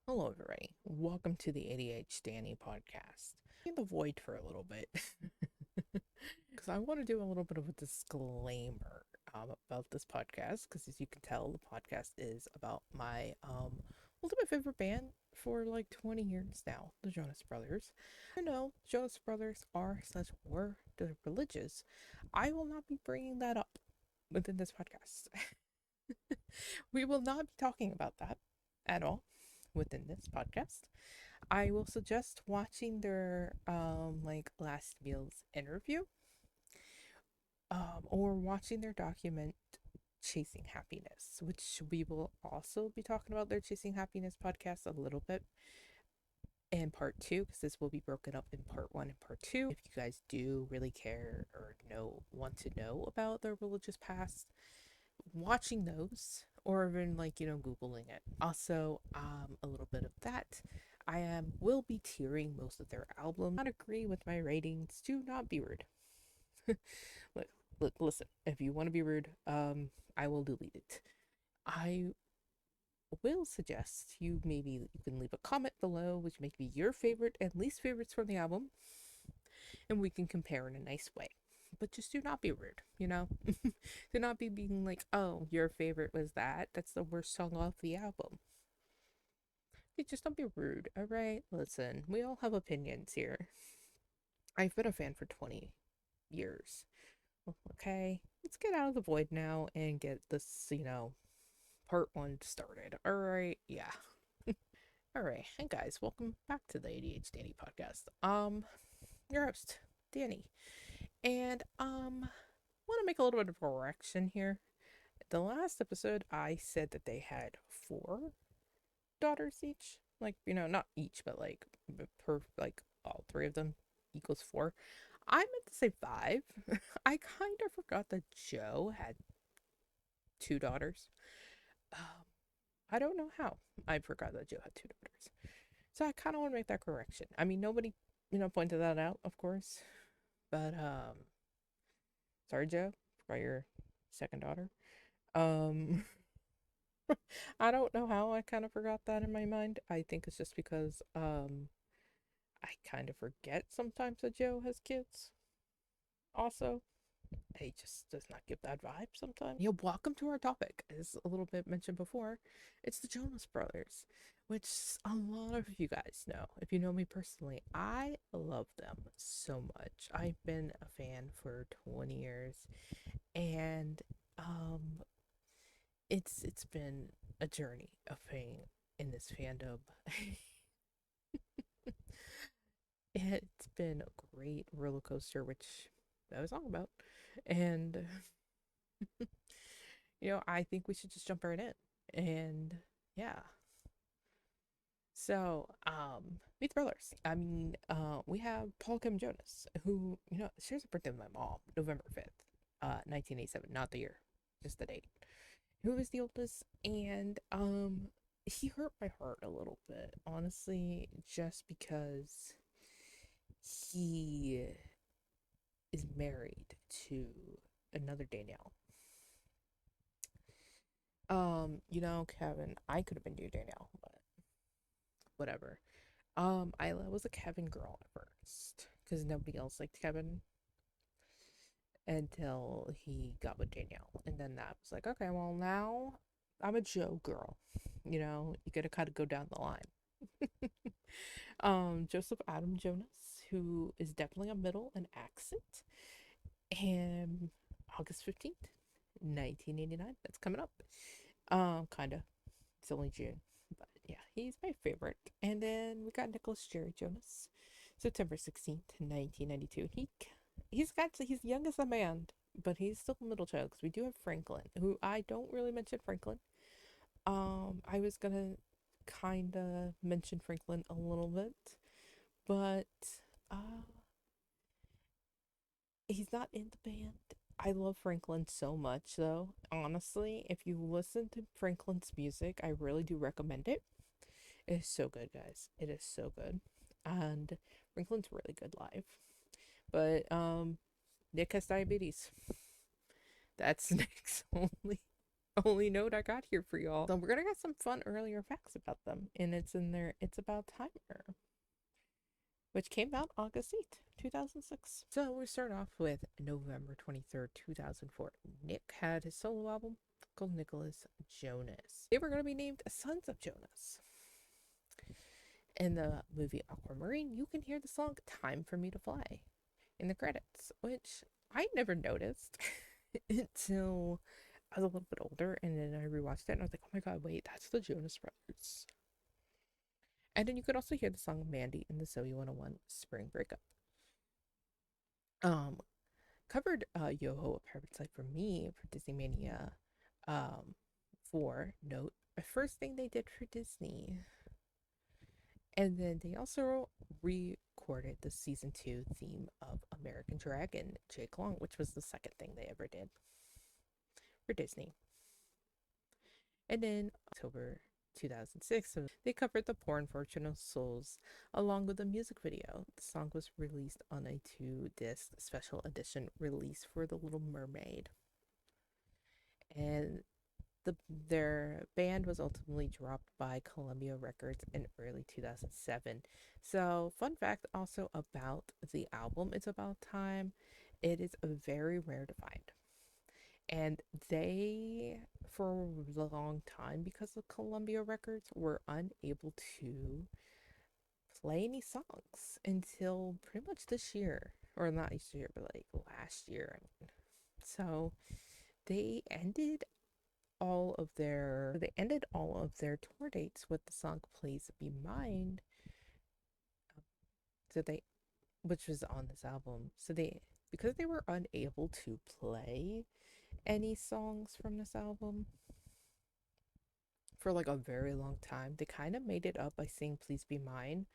Hello, everybody. Welcome to the ADHDani podcast. In the void for a little bit because I want to do a little bit of a disclaimer about this podcast. Because as you can tell, the podcast is about my ultimate favorite band for like 20 years now, the Jonas Brothers. I know Jonas Brothers are slash were the religious. I will not be bringing that up within this podcast. We will not be talking about that at all within this podcast. I will suggest watching their like last meals interview or watching their document Chasing Happiness, which we will also be talking about their Chasing Happiness podcast a little bit in part two, because this will be broken up in part one and part two. If you guys do really care or want to know about their religious past, watching those or even like googling it. Also a little bit of that. Will be tiering most of their albums. Not agree with my ratings, do not be rude. look, listen, if you want to be rude, I will delete it. I will suggest you can leave a comment below which may be your favorite and least favorites from the album, and we can compare in a nice way. But just do not be rude, you know? Do not be being like, oh, your favorite was that. That's the worst song off the album. Hey, just don't be rude, alright? Listen, we all have opinions here. I've been a fan for 20 years. Okay, let's get out of the void now and get this, part one started. Alright, yeah. Alright, hey guys, welcome back to the ADHDani podcast. Your host, Danny. And want to make a little bit of a correction here. The last episode, I said that they had four daughters each. Like, not each, but like per like all three of them equals four. I meant to say five. I kind of forgot that Joe had two daughters. Um, I don't know how. I forgot that Joe had two daughters. So I kind of want to make that correction. I mean, nobody, pointed that out, of course. But sorry, Joe, for your second daughter. Um, I don't know how I kind of forgot that in my mind. I think it's just because I kind of forget sometimes that Joe has kids. Also, he just does not give that vibe sometimes. Yeah, welcome to our topic. As a little bit mentioned before, it's the Jonas Brothers, which a lot of you guys know. If you know me personally, I love them so much. I've been a fan for 20 years, and um it's been a journey of being in this fandom. It's been a great roller coaster, which I was talking about. And, I think we should just jump right in. And yeah. So, meet the brothers. I mean, we have Paul Kim Jonas, who, shares a birthday with my mom, November 5th, 1987, not the year, just the date. Who is the oldest? And, he hurt my heart a little bit, honestly, just because he is married to another Danielle. Kevin, I could have been your Danielle, but whatever. I was a Kevin girl at first because nobody else liked Kevin until he got with Danielle, and then that was like, okay, well now I'm a Joe girl. You gotta kind of go down the line. Joseph Adam Jonas, who is definitely a middle and accent, and August 15th, 1989. That's coming up. Kinda. It's only June. But yeah, he's my favorite. And then we got Nicholas Jerry Jonas, September 16th, 1992. He's young as a man, but he's still a middle child because we do have Franklin, who I don't really mention Franklin. I was gonna kinda mention Franklin a little bit, but uh he's not in the band. I love Franklin so much, though. Honestly, if you listen to Franklin's music, I really do recommend it. It is so good, guys. It is so good. And Franklin's really good live. But Nick has diabetes. That's Nick's only. only note I got here for y'all. So we're gonna get some fun earlier facts about them, and it's in there. It's About Timer, which came out August 8th, 2006. So we start off with November 23rd, 2004. Nick had his solo album called Nicholas Jonas. They were going to be named Sons of Jonas. In the movie Aquamarine, you can hear the song Time for Me to Fly in the credits, which I never noticed until I was a little bit older, and then I rewatched it and I was like, oh my god, wait, that's the Jonas Brothers. And then you could also hear the song Mandy in the Zoe 101 Spring Breakup. Um, Covered Yoho, A Pirate's Life for Me for Disney Mania 4. Note, the first thing they did for Disney. And then they also recorded the season 2 theme of American Dragon, Jake Long, which was the second thing they ever did for Disney. And then October 2006, so they covered The Poor Unfortunate Souls along with a music video. The song was released on a 2-disc special edition release for The Little Mermaid. And their band was ultimately dropped by Columbia Records in early 2007. So, fun fact also about the album It's About Time, it is very rare to find. And they, for a long time, because of Columbia Records, were unable to play any songs until pretty much this year. Or not this year, but like last year. So they ended all of their tour dates with the song Please Be Mine. Which was on this album. So because they were unable to play any songs from this album for like a very long time, they kind of made it up by saying Please Be Mine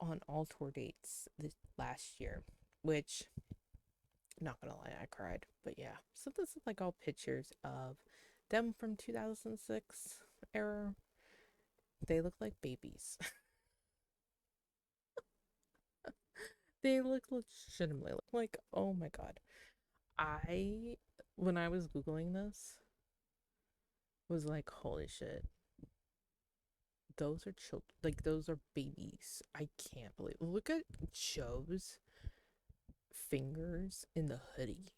on all tour dates this last year, which, not gonna lie, I cried. But yeah, so this is like all pictures of them from 2006 era. They look like babies. They look legitimately like, oh my god. When I was Googling this, was like, holy shit. Those are children. Like, those are babies. I can't believe. Look at Joe's fingers in the hoodie.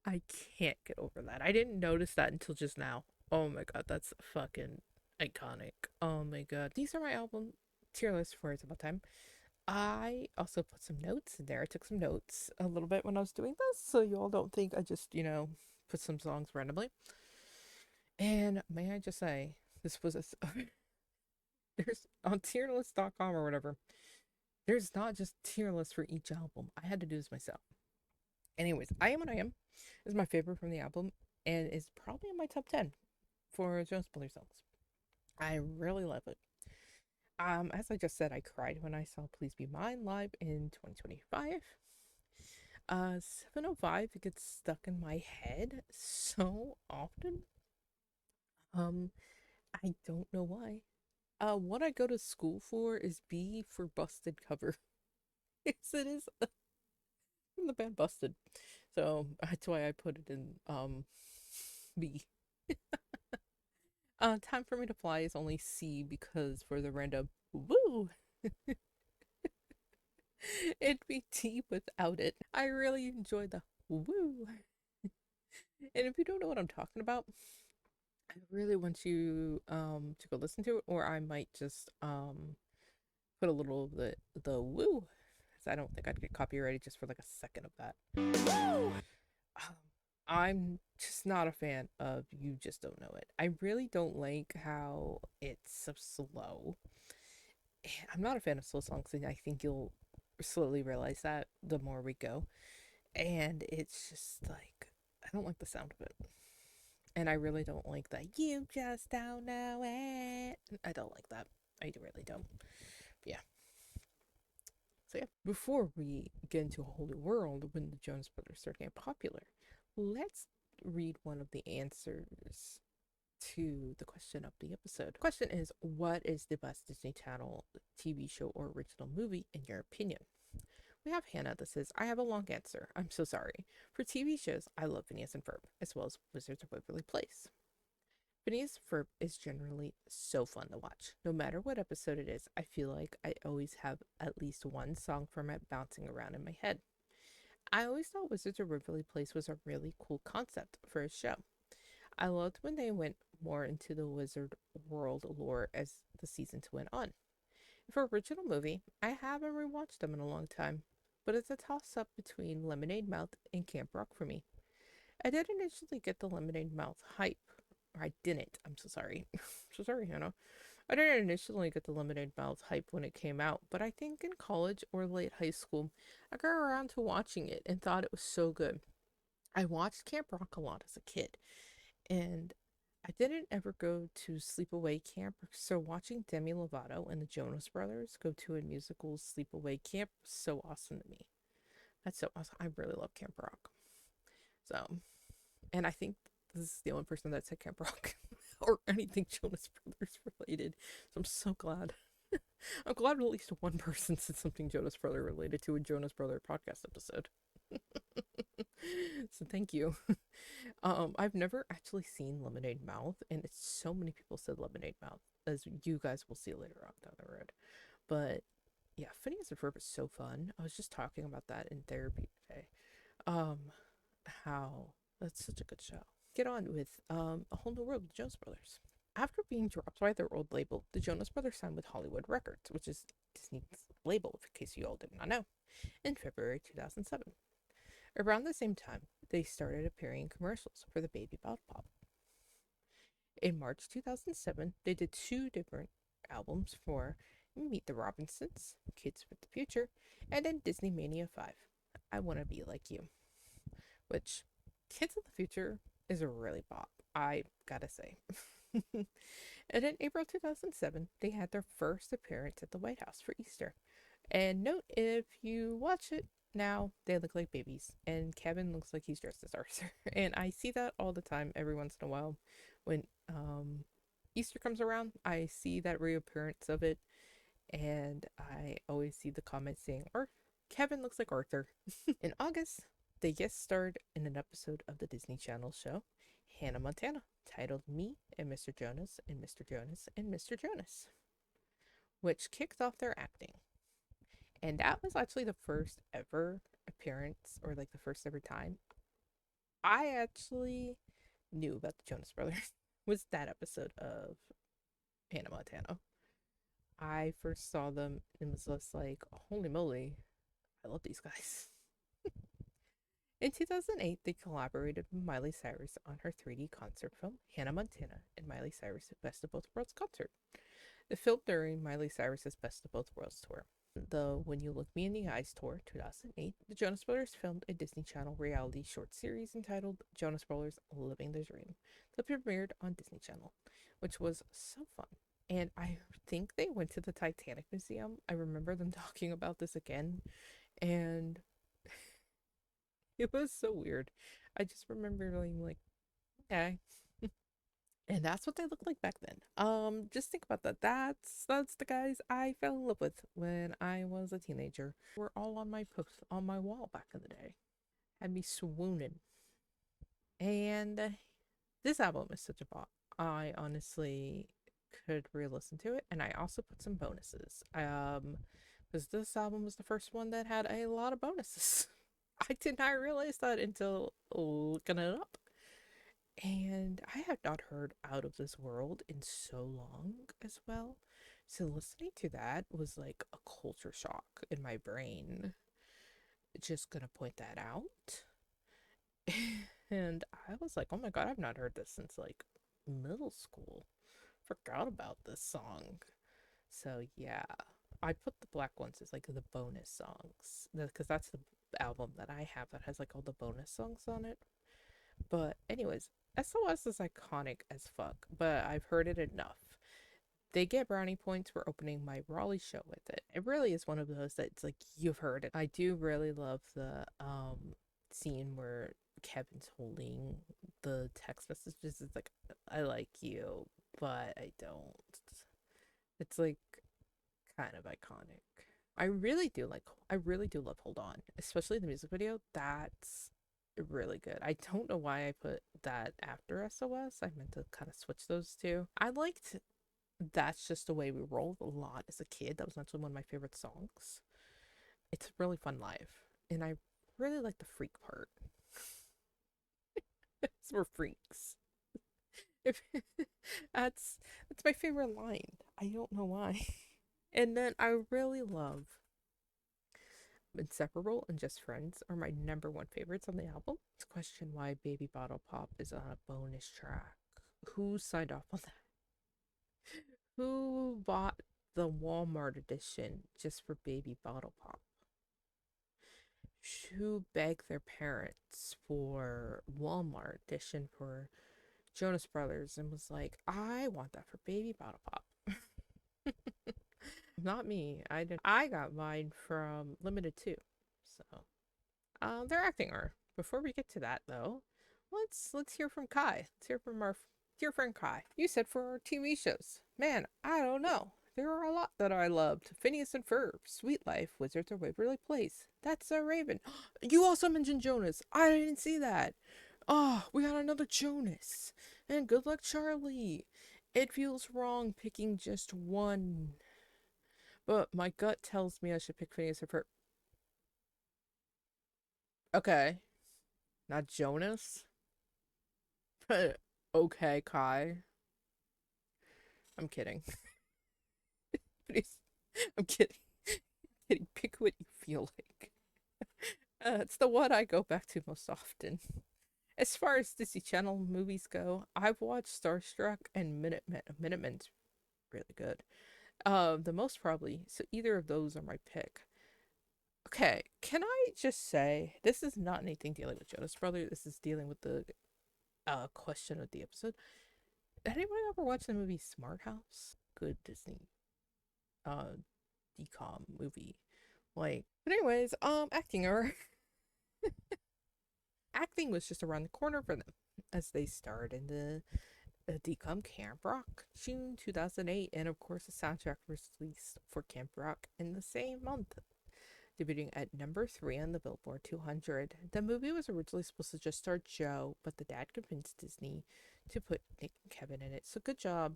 I can't get over that. I didn't notice that until just now. Oh my god, that's fucking iconic. Oh my god. These are my album tier list for It's About Time. I also put some notes in there. I took some notes a little bit when I was doing this, so you all don't think I just, put some songs randomly. And may I just say, this was there's on tierlist.com or whatever, there's not just tier lists for each album. I had to do this myself. Anyways, I Am What I Am is my favorite from the album and is probably in my top 10 for Jonas Brothers songs. I really love it. As I just said, I cried when I saw Please Be Mine live in 2025. 705 gets stuck in my head so often. I don't know why. What I go to school for is B for Busted cover. Yes, it is from the band Busted. So that's why I put it in B. Time for Me to Fly is only C because for the random woo, it'd be T without it. I really enjoy the woo. And if you don't know what I'm talking about, I really want you to go listen to it, or I might just put a little of the woo. I don't think I'd get copyrighted just for like a second of that. Woo! I'm just not a fan of You Just Don't Know It. I really don't like how it's so slow. I'm not a fan of slow songs, and I think you'll slowly realize that the more we go. And it's just like, I don't like the sound of it. And I really don't like that. You just don't know it. I don't like that. I really don't. But yeah. So yeah, before we get into a whole new world when the Jonas Brothers start getting popular, let's read one of the answers to the question of the episode. The question is, what is the best Disney Channel TV show or original movie in your opinion? We have Hannah that says, I have a long answer. I'm so sorry. For TV shows, I love Phineas and Ferb, as well as Wizards of Waverly Place. Phineas and Ferb is generally so fun to watch. No matter what episode it is, I feel like I always have at least one song from it bouncing around in my head. I always thought Wizards of Waverly Place was a really cool concept for a show. I loved when they went more into the wizard world lore as the seasons went on. For original movie, I haven't rewatched them in a long time, but it's a toss up between Lemonade Mouth and Camp Rock for me. I didn't initially get the Lemonade Mouth hype. Or I didn't. I'm so sorry. So sorry, Hannah. I didn't initially get the Lemonade Mouth hype when it came out, but I think in college or late high school, I got around to watching it and thought it was so good. I watched Camp Rock a lot as a kid, and I didn't ever go to sleepaway camp, so watching Demi Lovato and the Jonas Brothers go to a musical sleepaway camp was so awesome to me. That's so awesome. I really love Camp Rock. So, and I think this is the only person that said Camp Rock or anything Jonas Brothers related. So I'm so glad. I'm glad at least one person said something Jonas Brother related to a Jonas Brother podcast episode. So thank you. I've never actually seen Lemonade Mouth, and it's so many people said Lemonade Mouth, as you guys will see later on down the road. But yeah, Phineas and Ferb is so fun. I was just talking about that in therapy today. Um, how that's such a good show. Get on with A Whole New World with Jonas Brothers. After being dropped by their old label, the Jonas Brothers signed with Hollywood Records, which is Disney's label, in case you all did not know, in February 2007. Around the same time, they started appearing in commercials for the Baby Bottle Pop. In March 2007, they did two different albums for Meet the Robinsons, Kids with the Future, and then Disney Mania 5, I Wanna Be Like You, which Kids of the Future is a really bop, I gotta say. And in April 2007, they had their first appearance at the White House for Easter. And note, if you watch it now, they look like babies, and Kevin looks like he's dressed as Arthur. And I see that all the time, every once in a while, when Easter comes around. I see that reappearance of it, and I always see the comments saying, "Or Kevin looks like Arthur." In August, they guest starred in an episode of the Disney Channel show Hannah Montana, titled "Me and Mr. Jonas and Mr. Jonas and Mr. Jonas," which kicked off their acting. And that was actually the first ever appearance, or like the first ever time I actually knew about the Jonas Brothers was that episode of Hannah Montana. I first saw them and was just like, holy moly, I love these guys. In 2008, they collaborated with Miley Cyrus on her 3D concert film, Hannah Montana and Miley Cyrus' Best of Both Worlds concert. The film during Miley Cyrus's Best of Both Worlds tour. The When You Look Me in the Eyes tour, 2008, the Jonas Brothers filmed a Disney Channel reality short series entitled Jonas Brothers Living the Dream that premiered on Disney Channel, which was so fun. And I think they went to the Titanic Museum. I remember them talking about this again, and it was so weird. I just remember being like, okay. And that's what they looked like back then. Just think about that. That's the guys I fell in love with when I was a teenager. Were all on my post on my wall back in the day. Had me swooning. And this album is such a bop. I honestly could re-listen to it, and I also put some bonuses. Because this album was the first one that had a lot of bonuses. I did not realize that until looking it up. And I have not heard Out of This World in so long as well. So listening to that was like a culture shock in my brain. Just gonna point that out. And I was like, oh my god, I've not heard this since like middle school. Forgot about this song. So yeah, I put the black ones as like the bonus songs because that's the album that I have that has like all the bonus songs on it. But anyways, SOS is iconic as fuck, but I've heard it enough. They get brownie points for opening my Raleigh show with it. It really is one of those that's like you've heard it. I do really love the scene where Kevin's holding the text messages. It's like, I like you, but I don't. It's like kind of iconic. I really do love Hold On, especially the music video. That's really good. I don't know why I put that after SOS. I meant to kind of switch those two. I liked That's Just the Way We Roll a lot as a kid. That was actually one of my favorite songs. It's really fun live. And I really like the freak part. We're freaks. If that's that's my favorite line. I don't know why. And then I really love Inseparable and Just Friends are my number one favorites on the album. It's a question why Baby Bottle Pop is on a bonus track. Who signed off on that? Who bought the Walmart edition just for Baby Bottle Pop? Who begged their parents for Walmart edition for Jonas Brothers and was like, I want that for Baby Bottle Pop? Not me. I did. I got mine from Limited too. So, they're acting are. Before we get to that though, let's hear from Kai. Let's hear from our dear friend Kai. You said for our TV shows. Man, I don't know. There are a lot that I loved. Phineas and Ferb, Sweet Life, Wizards of Waverly Place. That's a Raven. You also mentioned Jonas. I didn't see that. Oh, we got another Jonas. And Good Luck Charlie. It feels wrong picking just one, but my gut tells me I should pick Phineas and Ferb. Okay, not Jonas. But okay, Kai. I'm kidding. Please. I'm kidding. Kidding. Pick what you feel like. It's the one I go back to most often. As far as Disney Channel movies go, I've watched Starstruck and Minutemen. Minutemen's really good. The most probably. So either of those are my pick. Okay, can I just say this is not anything dealing with Jonas Brothers. This is dealing with the question of the episode. Did anyone ever watch the movie Smart House? Good Disney uh decom movie. Like, but anyways, acting or acting was just around the corner for them as they starred in the decom Camp Rock, June 2008, and of course the soundtrack was released for Camp Rock in the same month, debuting at number 3 on the Billboard 200. The movie was originally supposed to just star Joe, but the dad convinced Disney to put Nick and Kevin in it. So good job,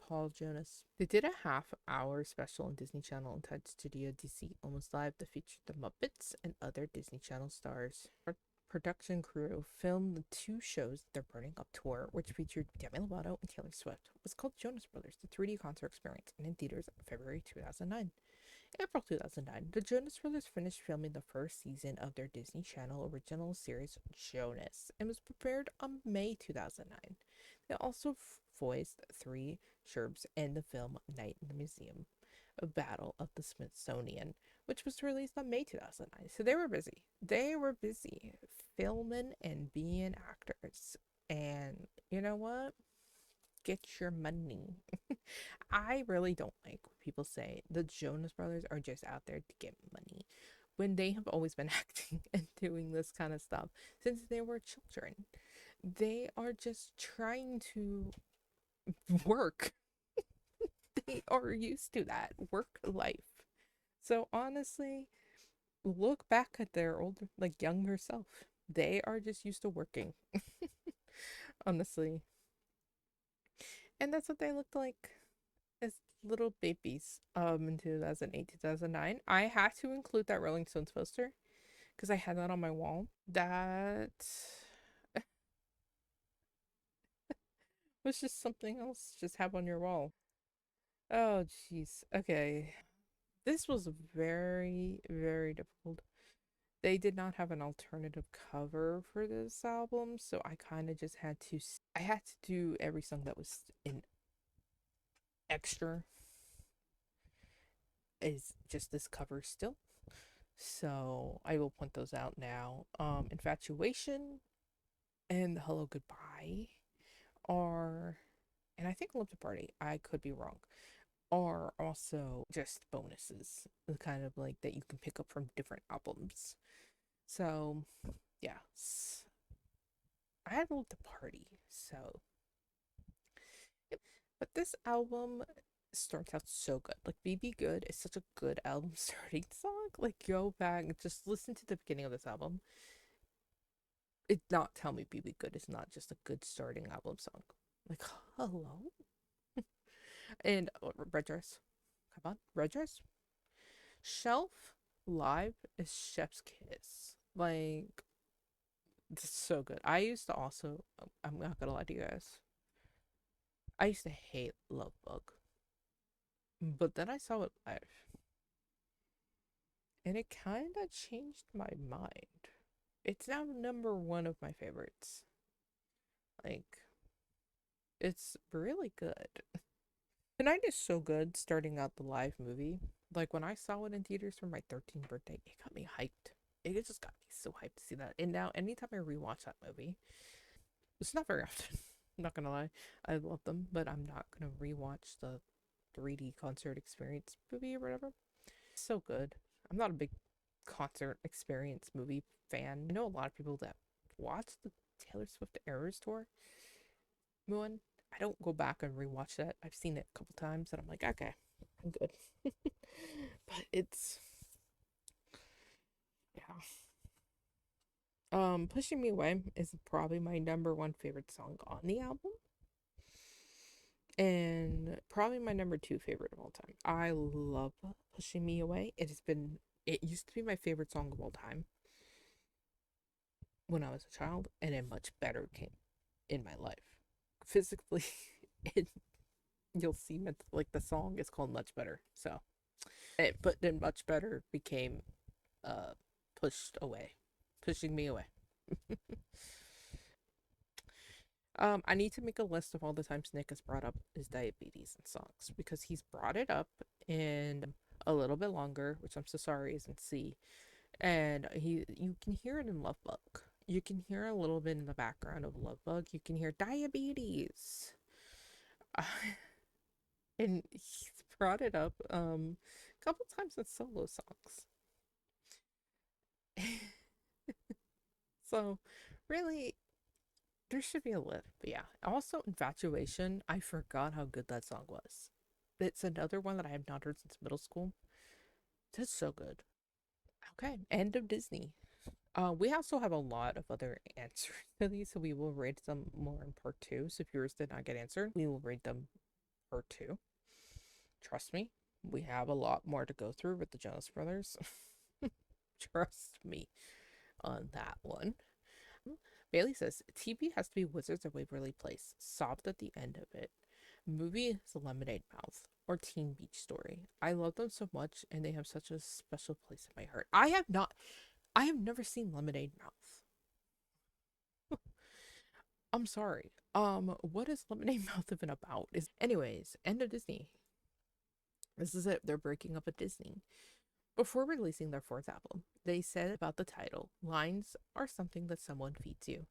Paul Jonas. They did a half-hour special on Disney Channel entitled Studio DC Almost Live that featured the Muppets and other Disney Channel stars. Our production crew filmed the 2 shows at their Burning Up tour, which featured Demi Lovato and Taylor Swift. It was called Jonas Brothers, the 3D concert experience, and in theaters in February 2009. April 2009, the Jonas Brothers finished filming the first season of their Disney Channel original series Jonas and was premiered on May 2009. They also voiced 3 Sherbs in the film Night in the Museum, a Battle of the Smithsonian, which was released on May 2009. So they were busy. They were busy filming and being actors. And you know what? Get your money. I really don't like when people say the Jonas Brothers are just out there to get money when they have always been acting and doing this kind of stuff since they were children. They are just trying to work. They are used to that work life. So honestly, look back at their older, like younger self. They are just used to working. Honestly. And that's what they looked like as little babies in 2008 2009. I had to include that Rolling Stones poster because I had that on my wall. That was just something else just have on your wall. Oh jeez. Okay. This was very, very difficult. They did not have an alternative cover for this album, so I kind of just I had to do every song that was in extra is just this cover still. So I will point those out now. Infatuation and Hello Goodbye are, and I think Love to Party, I could be wrong, are also just bonuses, kind of like that you can pick up from different albums. So yeah, I had Love to Party. So, yep. But this album starts out so good. Like BB Good is such a good album starting song. Like go back and just listen to the beginning of this album. It not tell me BB Good is not just a good starting album song. Like hello. And Red Dress. Come on, Red Dress. Shelf Live is Chef's Kiss. Like it's so good. I used to also I'm not gonna lie to you guys. I used to hate Love Bug. But then I saw it live and it kind of changed my mind. It's now number one of my favorites. Like, it's really good. The night is so good starting out the live movie. Like, when I saw it in theaters for my 13th birthday, it got me hyped. It just got me so hyped to see that. And now, anytime I rewatch that movie, it's not very often. I'm not gonna lie. I love them, but I'm not gonna rewatch the 3D concert experience movie or whatever. So good. I'm not a big concert experience movie fan. I know a lot of people that watch the Taylor Swift Eras tour one. I don't go back and rewatch that. I've seen it a couple times and I'm like, okay, I'm good. But it's yeah. Pushing Me Away is probably my number one favorite song on the album. And probably my number two favorite of all time. I love Pushing Me Away. It used to be my favorite song of all time when I was a child, and it much better came in my life. Physically, it, you'll see like the song is called Much Better. So, but then Much Better became uh pushed away, pushing me away. I need to make a list of all the times Nick has brought up his diabetes in songs because he's brought it up in a little bit longer, which I'm so sorry isn't C. And you can hear it in Love Bug. You can hear a little bit in the background of Love Bug. You can hear diabetes. Uh, and he's brought it up a couple times in solo songs. So really there should be a list. But yeah. Also Infatuation. I forgot how good that song was. It's another one that I have not heard since middle school. It's so good. Okay. End of Disney. We also have a lot of other answers to these, so we will rate them more in part two. So if yours did not get answered, we will rate them part two. Trust me, we have a lot more to go through with the Jonas Brothers. Trust me on that one. Bailey says TV has to be Wizards of Waverly Place. Sobbed at the end of it. Movie is Lemonade Mouth or Teen Beach Story. I love them so much, and they have such a special place in my heart. I have never seen Lemonade Mouth. I'm sorry. What is Lemonade Mouth even about? Is anyways, end of Disney. This is it. They're breaking up at Disney. Before releasing their fourth album, they said about the title, lines are something that someone feeds you.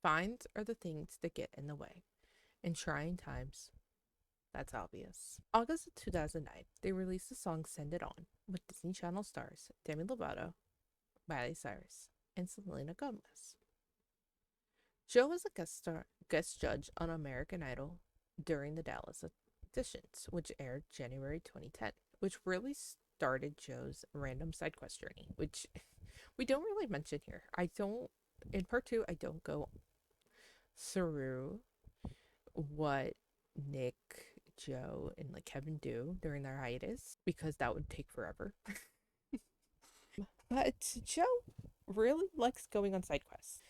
Fines are the things that get in the way. In trying times, that's obvious. August of 2009, they released the song Send It On with Disney Channel stars Demi Lovato, Miley Cyrus, and Selena Gomez. Joe was a guest judge on American Idol during the Dallas auditions, which aired January 2010, which really started Joe's random side quest journey, which we don't really mention here. In part two, I don't go through what Nick, Joe, and like Kevin do during their hiatus because that would take forever. But Joe really likes going on side quests.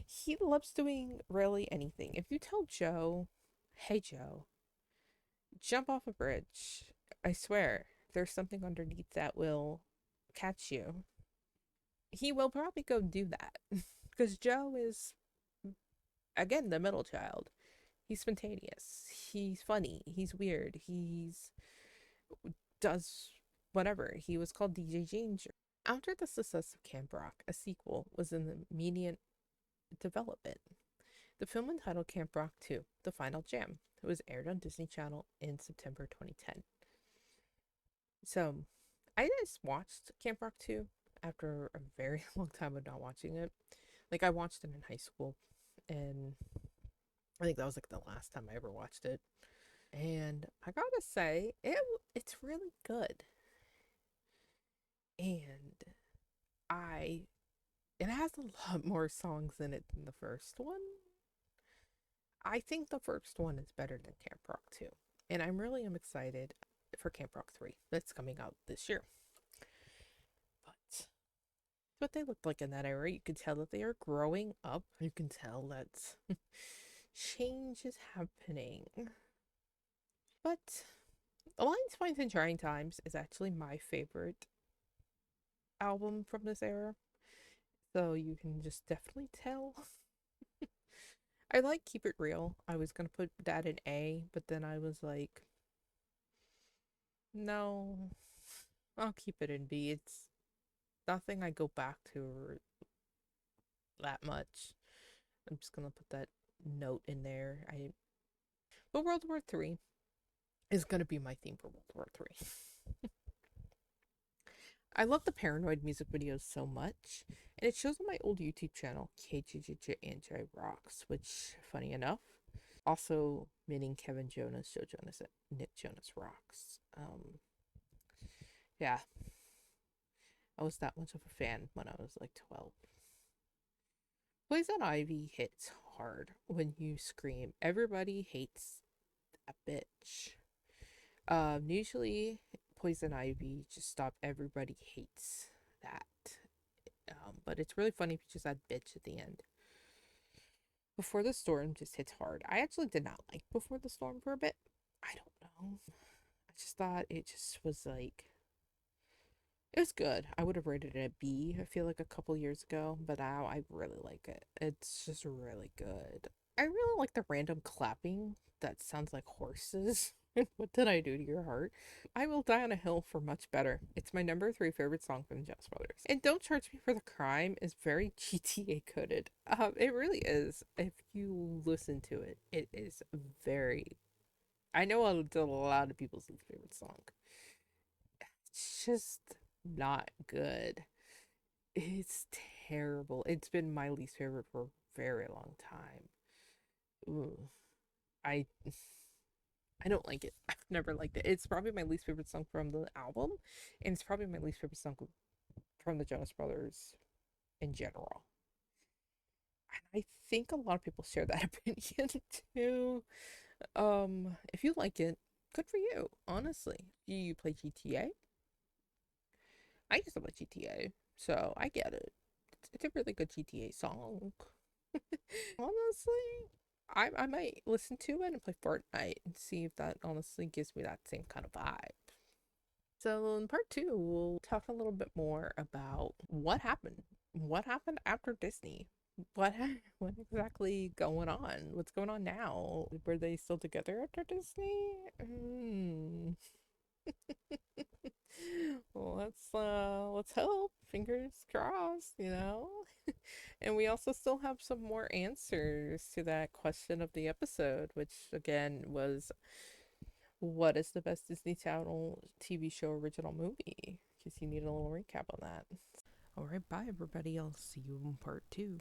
He loves doing really anything. If you tell Joe, hey Joe, jump off a bridge, I swear there's something underneath that will catch you, he will probably go do that. Because Joe is, again, the middle child. He's spontaneous. He's funny. He's weird. He's does whatever. He was called DJ Ginger. After the success of Camp Rock, a sequel was in the immediate development. The film entitled Camp Rock 2, The Final Jam, was aired on Disney Channel in September 2010. So, I just watched Camp Rock 2 after a very long time of not watching it. Like, I watched it in high school, and I think that was like the last time I ever watched it. And I gotta say, it's really good. And I it has a lot more songs in it than the first one. I think the first one is better than Camp Rock 2. And I'm really am excited for Camp Rock 3 that's coming out this year. But what they looked like in that era, you could tell that they are growing up. You can tell that change is happening. But Alliance Finds and Trying Times is actually my favorite album from this era. So you can just definitely tell. I like Keep It Real. I was gonna put that in A, but then I was like, no, I'll keep it in B. It's nothing I go back to that much. I'm just gonna put that note in there. But World War Three is gonna be my theme for World War Three. I love the Paranoid music videos so much, and it shows on my old YouTube channel, KJJ Rocks, which, funny enough, also meaning Kevin Jonas, Joe Jonas, Nick Jonas Rocks. Yeah, I was that much of a fan when I was like 12. Poison Ivy hits hard when you scream, everybody hates a bitch. Usually Poison Ivy just stop everybody hates that. But it's really funny if you just add bitch at the end. Before the Storm just hits hard. I actually did not like Before the Storm for a bit. I don't know. I just thought it just was like it was good. I would have rated it a B, I feel like a couple years ago, but now I really like it. It's just really good. I really like the random clapping that sounds like horses. What did I do to your heart? I Will Die on a Hill for Much Better. It's my number 3 favorite song from the Jonas Brothers. And Don't Charge Me for the Crime is very GTA coded. It really is. If you listen to it, it is very. I know it's a lot of people's favorite song. It's just not good. It's terrible. It's been my least favorite for a very long time. Ooh, I I don't like it. I've never liked it. It's probably my least favorite song from the album, and it's probably my least favorite song from the Jonas Brothers in general. And I think a lot of people share that opinion too. If you like it, good for you, honestly. Do you play GTA? I used to play GTA, so I get it. It's a really good GTA song. Honestly, I might listen to it and play Fortnite and see if that honestly gives me that same kind of vibe. So in part two, we'll talk a little bit more about what happened. What happened after Disney? What exactly going on? What's going on now? Were they still together after Disney? Well, let's hope. Fingers crossed, you know. And we also still have some more answers to that question of the episode, which again was what is the best Disney Channel TV show original movie? Because you need a little recap on that. All right, bye everybody. I'll see you in part two.